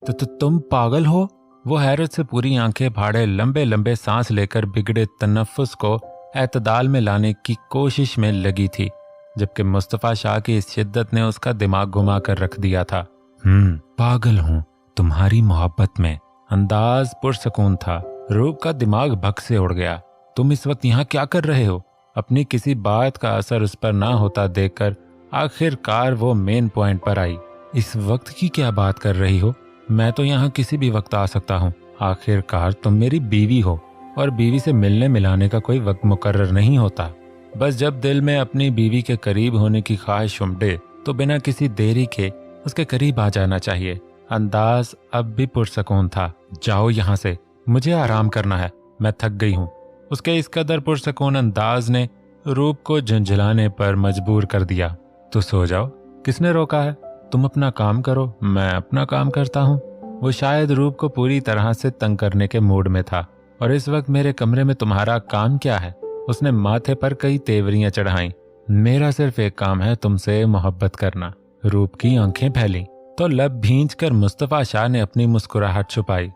तो तुम पागल हो? वो हैरत से पूरी आंखें फाड़े लंबे लंबे सांस लेकर बिगड़े तनफ्फुस को एतदाल में लाने की कोशिश में लगी थी, जबकि मुस्तफ़ा शाह की इस शिद्दत ने उसका दिमाग घुमा कर रख दिया था। पागल हूँ तुम्हारी मोहब्बत में। अंदाज पुरसकून था। रूप का दिमाग भग से उड़ गया। तुम इस वक्त यहाँ क्या कर रहे हो? अपनी किसी बात का असर उस पर ना होता देखकर आखिरकार वो मेन पॉइंट पर आई। इस वक्त की क्या बात कर रही हो? मैं तो यहाँ किसी भी वक्त आ सकता हूँ। आखिरकार तुम मेरी बीवी हो और बीवी से मिलने मिलाने का कोई वक्त मुकर्रर नहीं होता। बस जब दिल में अपनी बीवी के करीब होने की ख्वाहिश उमड़े तो बिना किसी देरी के उसके करीब आ जाना चाहिए। अंदाज अब भी पुरसकून था। जाओ यहाँ से, मुझे आराम करना है, मैं थक गई हूँ। उसके इस कदर पुरसकून अंदाज ने रूप को झुंझलाने पर मजबूर कर दिया। तो सो जाओ, किसने रोका है? तुम अपना काम करो, मैं अपना काम करता हूँ। वो शायद रूप को पूरी तरह से तंग करने के मूड में था। और इस वक्त मेरे कमरे में तुम्हारा काम क्या है? उसने माथे पर कई तेवरियां चढ़ाईं। मेरा सिर्फ एक काम है, तुमसे मोहब्बत करना। रूप की आंखें फैली तो लब भींच कर मुस्तफ़ा शाह ने अपनी मुस्कुराहट छुपाई।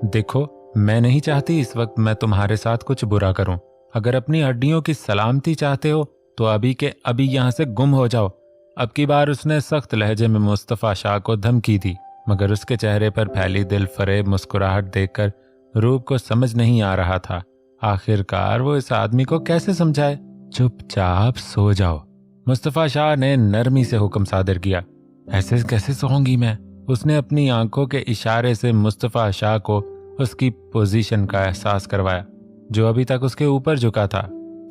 देखो, मैं नहीं चाहती इस वक्त मैं तुम्हारे साथ कुछ बुरा करूं। अगर अपनी हड्डियों की सलामती चाहते हो तो अभी के अभी यहाँ से गुम हो जाओ। अब की बार उसने सख्त लहजे में मुस्तफ़ा शाह को धमकी दी, मगर उसके चेहरे पर फैली दिल फरेब मुस्कुराहट देखकर रूप को समझ नहीं आ रहा था आखिरकार वो इस आदमी को कैसे समझाए। चुपचाप सो जाओ, मुस्तफ़ा शाह ने नरमी से हुक्म सादर किया। ऐसे कैसे सोऊंगी मैं? उसने अपनी आंखों के इशारे से मुस्तफ़ा शाह को उसकी पोजीशन का एहसास करवाया, जो अभी तक उसके ऊपर झुका था।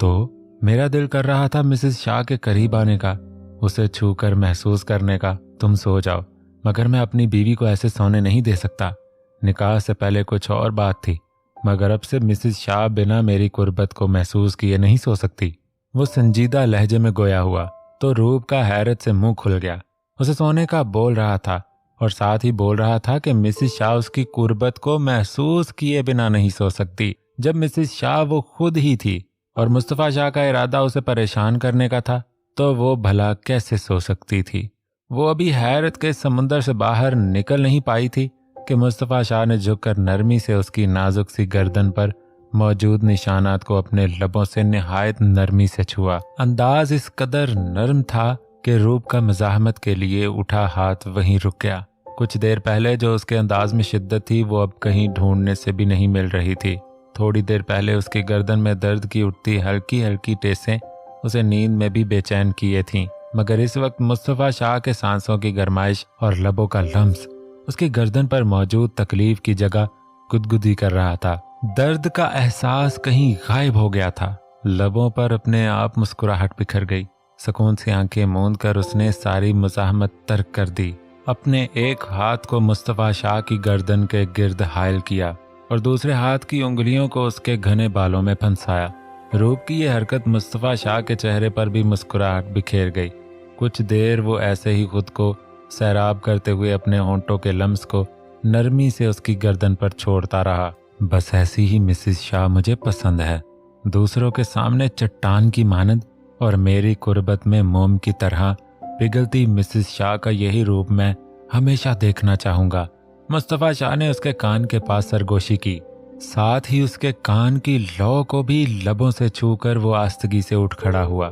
तो मेरा दिल कर रहा था मिसेस शाह के करीब आने का, उसे छूकर महसूस करने का। तुम सो जाओ, मगर मैं अपनी बीवी को ऐसे सोने नहीं दे सकता। निकाह से पहले कुछ और बात थी, मगर अब से मिसेस शाह बिना मेरी कुर्बत को महसूस किए नहीं सो सकती। वो संजीदा लहजे में गोया हुआ तो रूप का हैरत से मुंह खुल गया। उसे सोने का बोल रहा था और साथ ही बोल रहा था कि मिसेस शाह उसकी कुर्बत को महसूस किए बिना नहीं सो सकती, जब मिसेस शाह वो खुद ही थी और मुस्तफ़ा शाह का इरादा उसे परेशान करने का था, तो वो भला कैसे सो सकती थी? वो अभी हैरत के समुंदर से बाहर निकल नहीं पाई थी कि मुस्तफ़ा शाह ने झुककर नरमी से उसकी नाजुक सी गर्दन पर मौजूद निशानात को अपने लबों से निहायत नरमी से छुआ। अंदाज इस कदर नरम था कि रूप का मज़ाहमत के लिए उठा हाथ वहीं रुक गया। कुछ देर पहले जो उसके अंदाज में शिद्दत थी वो अब कहीं ढूंढने से भी नहीं मिल रही थी। थोड़ी देर पहले उसकी गर्दन में दर्द की उठती हल्की हल्की टेसें उसे नींद में भी बेचैन किए थीं, मगर इस वक्त मुस्तफ़ा शाह के सांसों की गरमाइश और लबों का लम्स उसकी गर्दन पर मौजूद तकलीफ की जगह गुदगुदी कर रहा था। दर्द का एहसास कहीं गायब हो गया था। लबों पर अपने आप मुस्कुराहट बिखर गई। सुकून से आंखें मूंद कर उसने सारी मुज़ाहमत तर्क कर दी। अपने एक हाथ को मुस्तफ़ा शाह की गर्दन के गिर्द हायल किया और दूसरे हाथ की उंगलियों को उसके घने बालों में फंसाया। रूप की यह हरकत मुस्तफ़ा शाह के चेहरे पर भी मुस्कुराहट बिखेर गई। कुछ देर वो ऐसे ही खुद को सैराब करते हुए अपने होंठों के लम्स को नरमी से उसकी गर्दन पर छोड़ता रहा। बस ऐसी ही मिसेस शाह मुझे पसंद है, दूसरों के सामने चट्टान की मानद और मेरी कुर्बत में मोम की तरह पिघलती मिसेस शाह का यही रूप मैं हमेशा देखना चाहूंगा। मुस्तफ़ा शाह ने उसके कान के पास सरगोशी की, साथ ही उसके कान की लौ को भी लबों से छूकर वो आस्तगी से उठ खड़ा हुआ,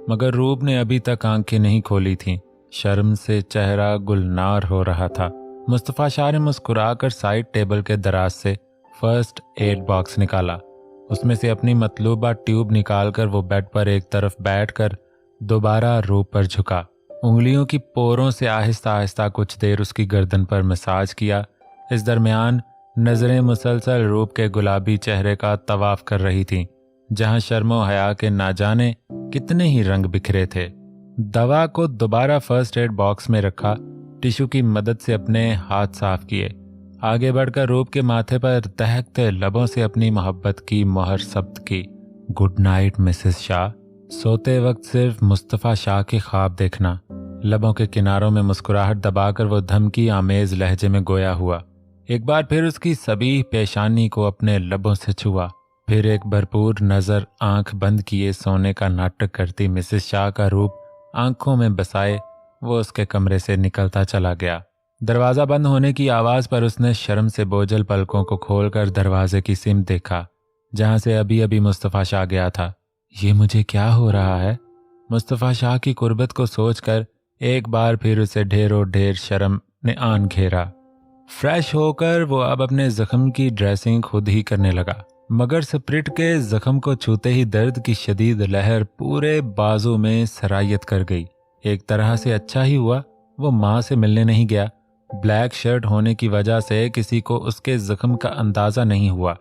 मगर रूप ने अभी तक आंखें नहीं खोली थीं। शर्म से चेहरा गुलनार हो रहा था। मुस्तफ़ा शाह ने मुस्कुराकर साइड टेबल के दराज से फर्स्ट एड बॉक्स निकाला। उसमें से अपनी मतलूबा ट्यूब निकालकर वो बेड पर एक तरफ बैठकर दोबारा रूप पर झुका। उंगलियों की पोरों से आहिस्ता आहिस्ता कुछ देर उसकी गर्दन पर मसाज किया। इस दरमियान नजरें मुसलसल रूप के गुलाबी चेहरे का तवाफ कर रही थीं, जहां शर्मो हया के ना जाने कितने ही रंग बिखरे थे। दवा को दोबारा फर्स्ट एड बॉक्स में रखा, टिश्यू की मदद से अपने हाथ साफ किए। आगे बढ़कर रूप के माथे पर दहकते लबों से अपनी मोहब्बत की मोहर सब्त की। Good night Mrs Shah. सोते वक्त सिर्फ मुस्तफ़ा शाह के ख्वाब देखना। लबों के किनारों में मुस्कुराहट दबाकर वो धमकी आमेज लहजे में गोया हुआ। एक बार फिर उसकी सभी पेशानी को अपने लबों से छुआ। फिर एक भरपूर नजर आंख बंद किए सोने का नाटक करती मिसेस शाह का रूप आंखों में बसाए वो उसके कमरे से निकलता चला गया। दरवाज़ा बंद होने की आवाज़ पर उसने शर्म से बोझल पलकों को खोलकर दरवाजे की सिमत देखा जहाँ से अभी अभी मुस्तफ़ा शाह गया था। ये मुझे क्या हो रहा है? मुस्तफ़ा शाह की कुर्बत को सोचकर एक बार फिर उसे ढेरों ढेर शर्म ने आन घेरा। फ्रेश होकर वो अब अपने जख्म की ड्रेसिंग खुद ही करने लगा, मगर स्प्रिट के जख्म को छूते ही दर्द की शदीद लहर पूरे बाजू में सरायत कर गई। एक तरह से अच्छा ही हुआ वो माँ से मिलने नहीं गया। ब्लैक शर्ट होने की वजह से किसी को उसके जख्म का अंदाज़ा नहीं हुआ,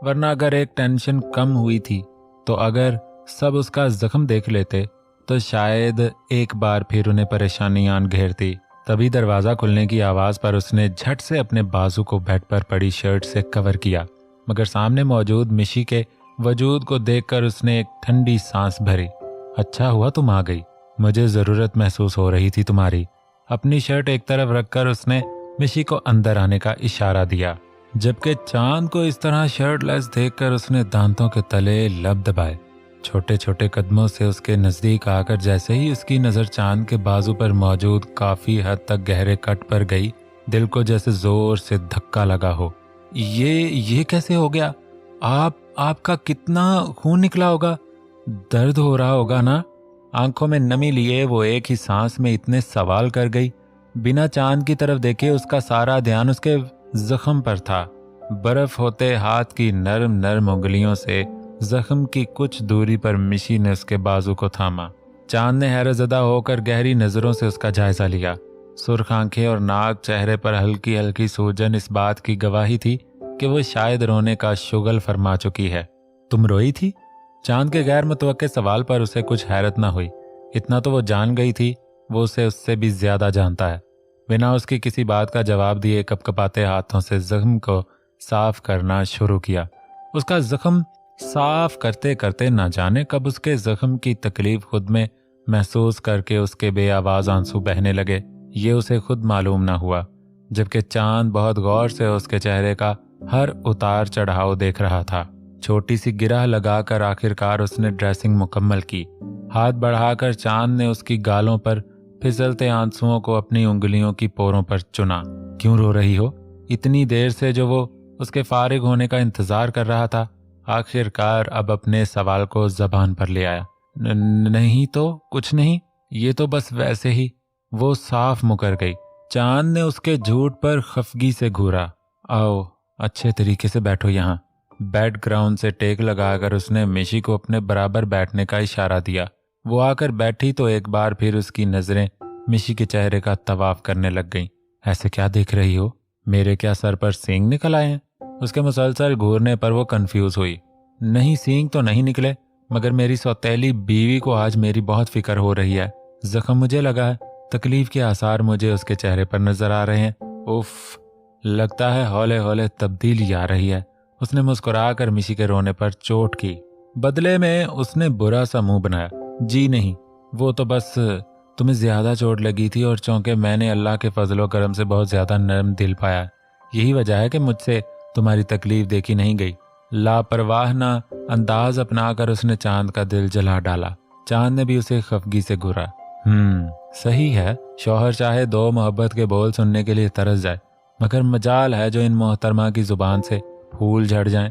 वरना अगर एक टेंशन कम हुई थी तो अगर सब उसका जख्म देख लेते तो शायद एक बार फिर उन्हें परेशानी आन घेरती। तभी दरवाज़ा खुलने की आवाज़ पर उसने झट से अपने बाजू को बेड पर पड़ी शर्ट से कवर किया, मगर सामने मौजूद मिशी के वजूद को देखकर उसने एक ठंडी सांस भरी। अच्छा हुआ तुम आ गई, मुझे ज़रूरत महसूस हो रही थी तुम्हारी। अपनी शर्ट एक तरफ रखकर उसने मिशी को अंदर आने का इशारा दिया, जबकि चांद को इस तरह शर्टलेस देखकर उसने दांतों के तले लब दबाए। छोटे छोटे कदमों से उसके नज़दीक आकर जैसे ही उसकी नज़र चांद के बाजू पर मौजूद काफ़ी हद तक गहरे कट पर गई, दिल को जैसे जोर से धक्का लगा हो। ये कैसे हो गया? आपका कितना खून निकला होगा? दर्द हो रहा होगा ना? आंखों में नमी लिए वो एक ही सांस में इतने सवाल कर गई। बिना चांद की तरफ देखे उसका सारा ध्यान उसके जख्म पर था। बर्फ होते हाथ की नर्म नर्म उंगलियों से जख्म की कुछ दूरी पर मिशी ने उसके बाजू को थामा। चांद ने हैरतज़दा होकर गहरी नज़रों से उसका जायजा लिया। सुर्ख आंखें और नाक, चेहरे पर हल्की हल्की सूजन इस बात की गवाही थी कि वो शायद रोने का शुगल फरमा चुकी है। तुम रोई थी? चांद के गैर मुतवक्के सवाल पर उसे कुछ हैरत न हुई। इतना तो वो जान गई थी, वो उसे उससे भी ज्यादा जानता है। बिना उसकी किसी बात का जवाब दिए कपकपाते हाथों से जख्म को साफ करना शुरू किया। उसका जख्म साफ करते करते ना जाने कब उसके जख्म की तकलीफ खुद में महसूस करके उसके बेआवाज आंसू बहने लगे। ये उसे खुद मालूम ना हुआ, जबकि चांद बहुत गौर से उसके चेहरे का हर उतार चढ़ाव देख रहा था। छोटी सी गिरह लगाकर आखिरकार उसने ड्रेसिंग मुकम्मल की। हाथ बढ़ाकर चांद ने उसकी गालों पर फिसलते आंसुओं को अपनी उंगलियों की पोरों पर चुना। क्यों रो रही हो? इतनी देर से जो वो उसके फारिग होने का इंतजार कर रहा था, आखिरकार अब अपने सवाल को जबान पर ले आया। नहीं तो कुछ नहीं, ये तो बस वैसे ही। वो साफ मुकर गई। चांद ने उसके झूठ पर खफगी से घूरा। आओ, अच्छे तरीके से बैठो यहाँ। बेड ग्राउंड से टेक लगाकर उसने मिशी को अपने बराबर बैठने का इशारा दिया। वो आकर बैठी तो एक बार फिर उसकी नजरें मिशी के चेहरे का तवाफ करने लग गईं। ऐसे क्या देख रही हो? मेरे क्या सर पर सींग निकल आए हैं? उसके मुसलसल घूरने पर वो कंफ्यूज हुई। नहीं, सींग तो नहीं निकले, मगर मेरी सौतेली बीवी को आज मेरी बहुत फिक्र हो रही है। जख्म मुझे लगा है, तकलीफ के आसार मुझे उसके चेहरे पर नजर आ रहे हैं। उफ, लगता है हौले हौले तब्दीली आ रही है। उसने मुस्कुराकर मिशी के रोने पर चोट की। बदले में उसने बुरा सा मुंह बनाया। जी नहीं, वो तो बस तुम्हें ज्यादा चोट लगी थी और चौंके मैंने अल्लाह के फजलो करम से बहुत ज्यादा नरम दिल पाया। यही वजह है कि मुझसे तुम्हारी तकलीफ देखी नहीं गई। लापरवाह ना अंदाज अपनाकर उसने चांद का दिल जला डाला। चांद ने भी उसे खफगी से घूरा। सही है, शौहर चाहे दो मोहब्बत के बोल सुनने के लिए तरस जाए, मगर मजाल है जो इन मोहतरमा की जुबान से फूल झड़ जाएं।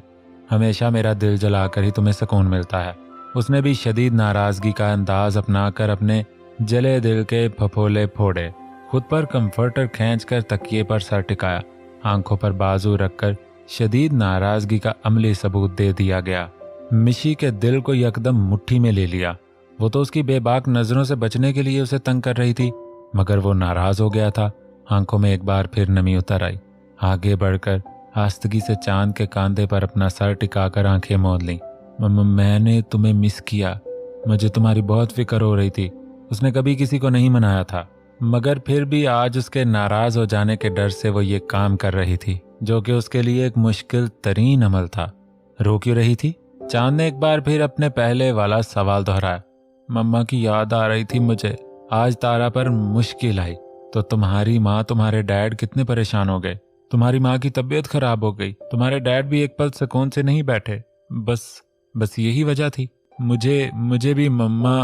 हमेशा मेरा दिल जलाकर ही तुम्हें सुकून मिलता है। उसने भी शदीद नाराजगी का अंदाज अपनाकर अपने जले दिल के फफोले फोड़े। खुद पर कंफर्टर खींचकर तकिए पर सर टिकाया। आंखों पर बाजू रखकर शदीद नाराजगी का अमली सबूत दे दिया गया। मिशी के दिल को यकदम मुट्ठी में ले लिया। वो तो उसकी बेबाक नजरों से बचने के लिए उसे तंग कर रही थी, मगर वो नाराज हो गया था। आंखों में एक बार फिर नमी उतर आई। आगे बढ़कर आस्तगी से चांद के कांधे पर अपना सर टिकाकर आंखें मोद लीं। मैंने तुम्हें मिस किया, मुझे तुम्हारी बहुत फिक्र हो रही थी। उसने कभी किसी को नहीं मनाया था, मगर फिर भी आज उसके नाराज हो जाने के डर से वो ये काम कर रही थी, जो कि उसके लिए एक मुश्किल तरीन अमल था। रो क्यों रही थी? चांद ने एक बार फिर अपने पहले वाला सवाल दोहराया। मम्मा की याद आ रही थी मुझे। आज तारा पर मुश्किल आई तो तुम्हारी माँ, तुम्हारे डैड कितने परेशान हो गए। तुम्हारी माँ की तबीयत खराब हो गई, तुम्हारे डैड भी एक पल सुकून से नहीं बैठे। बस यही वजह थी। मुझे भी मम्मा।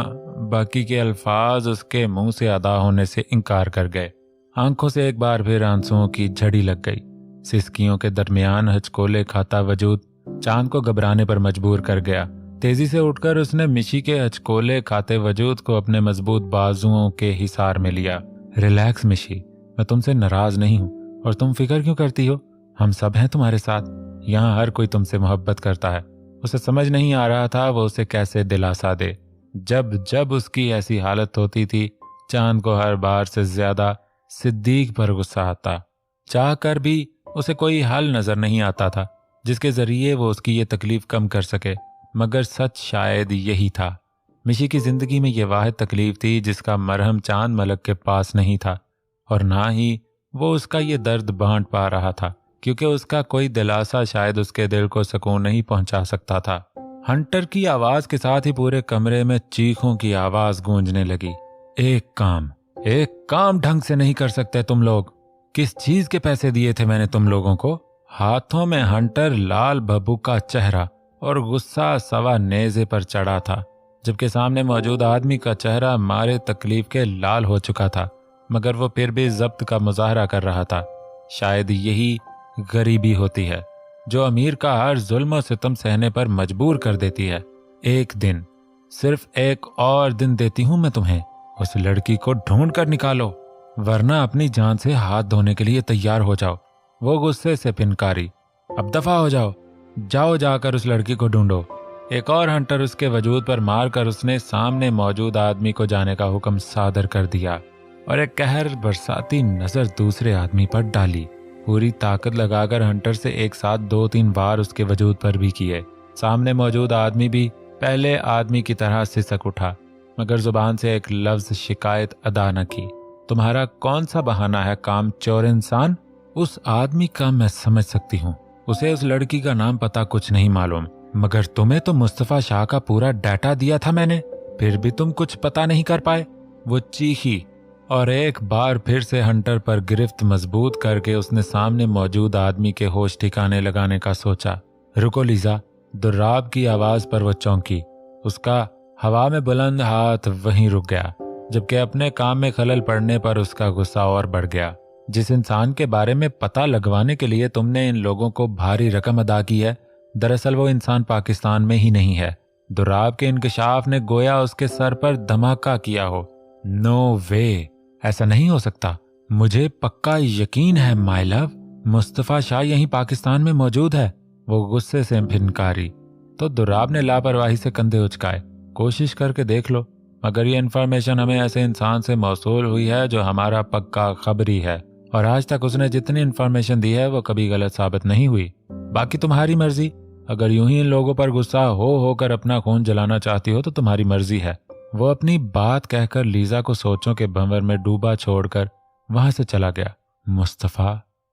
बाकी के अल्फाज उसके मुंह से अदा होने से इनकार कर गए। आंखों से एक बार फिर आंसुओं की झड़ी लग गई। सिसकियों के दरमियान हचकोले खाता वजूद चांद को घबराने पर मजबूर कर गया। तेजी से उठकर उसने मिशी के हचकोले खाते वजूद को अपने मजबूत बाजुओं के हिसार में लिया। रिलैक्स मिशी, मैं तुमसे नाराज नहीं हूं और तुम फिक्र क्यों करती हो? हम सब हैं तुम्हारे साथ। यहाँ हर कोई तुमसे मोहब्बत करता है। उसे समझ नहीं आ रहा था वो उसे कैसे दिलासा दे। जब जब उसकी ऐसी हालत होती थी, चांद को हर बार से ज्यादा सिद्दीक पर गुस्सा आता। चाह कर भी उसे कोई हल नजर नहीं आता था जिसके जरिए वो उसकी ये तकलीफ कम कर सके, मगर सच शायद यही था। मिशी की जिंदगी में यह वाहिद तकलीफ थी जिसका मरहम चांद मलक के पास नहीं था, और ना ही वो उसका ये दर्द बांट पा रहा था, क्योंकि उसका कोई दिलासा शायद उसके दिल को सुकून नहीं पहुंचा सकता था। हंटर की आवाज के साथ ही पूरे कमरे में चीखों की आवाज गूंजने लगी। एक काम ढंग से नहीं कर सकते तुम लोग? किस चीज के पैसे दिए थे मैंने तुम लोगों को? हाथों में हंटर लाल बब्बू का चेहरा और गुस्सा सवा नेजे पर चढ़ा था, जबकि सामने मौजूद आदमी का चेहरा मारे तकलीफ के लाल हो चुका था, मगर वो फिर भी जब्त का मुजाहरा कर रहा था। शायद यही गरीबी होती है जो अमीर का हर जुल्म और सितम सहने पर मजबूर कर देती है। एक दिन, सिर्फ एक और दिन देती हूं मैं तुम्हें। उस लड़की को ढूंढ कर निकालो, वरना अपनी जान से हाथ धोने के लिए तैयार हो जाओ। वो गुस्से से फिनकारी। अब दफा हो जाओ, जाओ जाकर उस लड़की को ढूंढो। एक और हंटर उसके वजूद पर मारकर उसने सामने मौजूद आदमी को जाने का हुक्म सादर कर दिया और एक कहर बरसाती नजर दूसरे आदमी पर डाली। पूरी ताकत लगाकर हंटर से एक साथ 2-3 बार उसके वजूद पर भी किए। सामने मौजूद आदमी भी पहले आदमी की तरह सिसक उठा, मगर जुबान से एक लफ्ज शिकायत अदा न की। तुम्हारा कौन सा बहाना है काम चोर इंसान? उस आदमी का मैं समझ सकती हूँ, उसे उस लड़की का नाम पता कुछ नहीं मालूम, मगर तुम्हें तो मुस्तफा शाह का पूरा डाटा दिया था मैंने, फिर भी तुम कुछ पता नहीं कर पाए। वो चीखी और एक बार फिर से हंटर पर गिरफ्त मजबूत करके उसने सामने मौजूद आदमी के होश ठिकाने लगाने का सोचा। रुको लीजा, दुर्राब की आवाज पर वो चौंकी। उसका हवा में बुलंद हाथ वहीं रुक गया, जबकि अपने काम में खलल पड़ने पर उसका गुस्सा और बढ़ गया। जिस इंसान के बारे में पता लगवाने के लिए तुमने इन लोगों को भारी रकम अदा की है, दरअसल वो इंसान पाकिस्तान में ही नहीं है। दुर्राब के इंकशाफ ने गोया उसके सर पर धमाका किया हो। नो वे, ऐसा नहीं हो सकता। मुझे पक्का यकीन है माय लव, मुस्तफा शाह यहीं पाकिस्तान में मौजूद है। वो गुस्से से फिनकारी तो दुर्राब ने लापरवाही से कंधे उचकाए। कोशिश करके देख लो, मगर ये इन्फॉर्मेशन हमें ऐसे इंसान से मौसूल हुई है जो हमारा पक्का खबरी है, और आज तक उसने जितनी इन्फॉर्मेशन दी है वो कभी गलत साबित नहीं हुई। बाकी तुम्हारी मर्जी, अगर यूं ही इन लोगों पर गुस्सा होकर अपना खून जलाना चाहती हो तो तुम्हारी मर्जी है। वो अपनी बात कहकर लीजा को सोचों के भंवर में डूबा छोड़कर वहां से चला गया।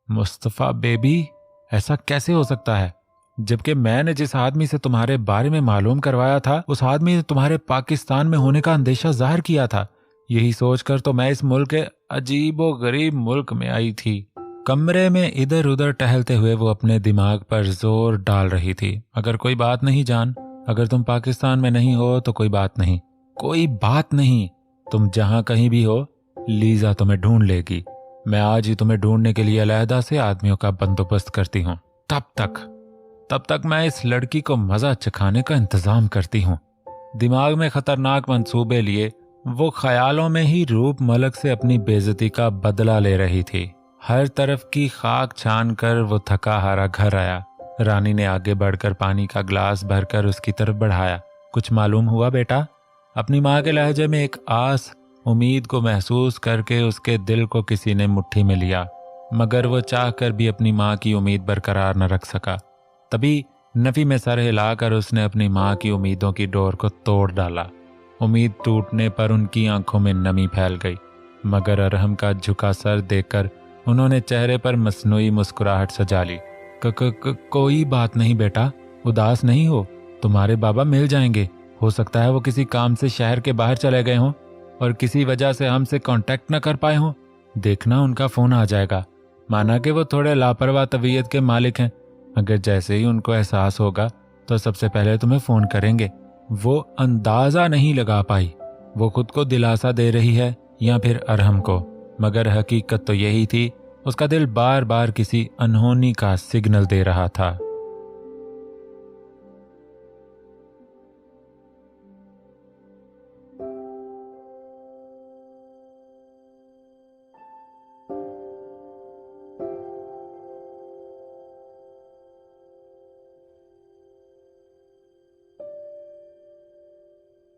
मुस्तफा बेबी, ऐसा कैसे हो सकता है? जबकि मैंने जिस आदमी से तुम्हारे बारे में मालूम करवाया था, उस आदमी ने तुम्हारे पाकिस्तान में होने का अंदेशा जाहिर किया था। यही सोचकर तो मैं इस मुल्क के अजीबो गरीब मुल्क में आई थी। कमरे में इधर उधर टहलते हुए वो अपने दिमाग पर जोर डाल रही थी। अगर कोई बात नहीं जान, अगर तुम पाकिस्तान में नहीं हो तो कोई बात नहीं, कोई बात नहीं। तुम जहां कहीं भी हो, लीजा तुम्हें ढूंढ लेगी। मैं आज ही तुम्हें ढूंढने के लिए अलहदा से आदमियों का बंदोबस्त करती हूँ। तब तक मैं इस लड़की को मजा चखाने का इंतजाम करती हूँ। दिमाग में खतरनाक मंसूबे लिए वो ख्यालों में ही रूप मलक से अपनी बेइज्जती का बदला ले रही थी। हर तरफ की खाक छान कर वो थका हारा घर आया। रानी ने आगे बढ़कर पानी का ग्लास भरकर उसकी तरफ बढ़ाया। कुछ मालूम हुआ बेटा? अपनी माँ के लहजे में एक आस उम्मीद को महसूस करके उसके दिल को किसी ने मुट्ठी में लिया, मगर वो चाहकर भी अपनी माँ की उम्मीद बरकरार न रख सका। तभी नफी में सर हिलाकर उसने अपनी माँ की उम्मीदों की डोर को तोड़ डाला। उम्मीद टूटने पर उनकी आंखों में नमी फैल गई, मगर अरहम का झुका सर देखकर उन्होंने चेहरे पर मसनूई मुस्कुराहट सजा ली। कोई बात नहीं बेटा, उदास नहीं हो, तुम्हारे बाबा मिल जाएंगे। हो सकता है वो किसी काम से शहर के बाहर चले गए हों और किसी वजह से हमसे कांटेक्ट न कर पाए हों। देखना उनका फोन आ जाएगा। माना कि वो थोड़े लापरवाह तबीयत के मालिक हैं, मगर जैसे ही उनको एहसास होगा तो सबसे पहले तुम्हें फोन करेंगे। वो अंदाजा नहीं लगा पाई वो खुद को दिलासा दे रही है या फिर अरहम को। मगर हकीकत तो यही थी, उसका दिल बार बार किसी अनहोनी का सिग्नल दे रहा था।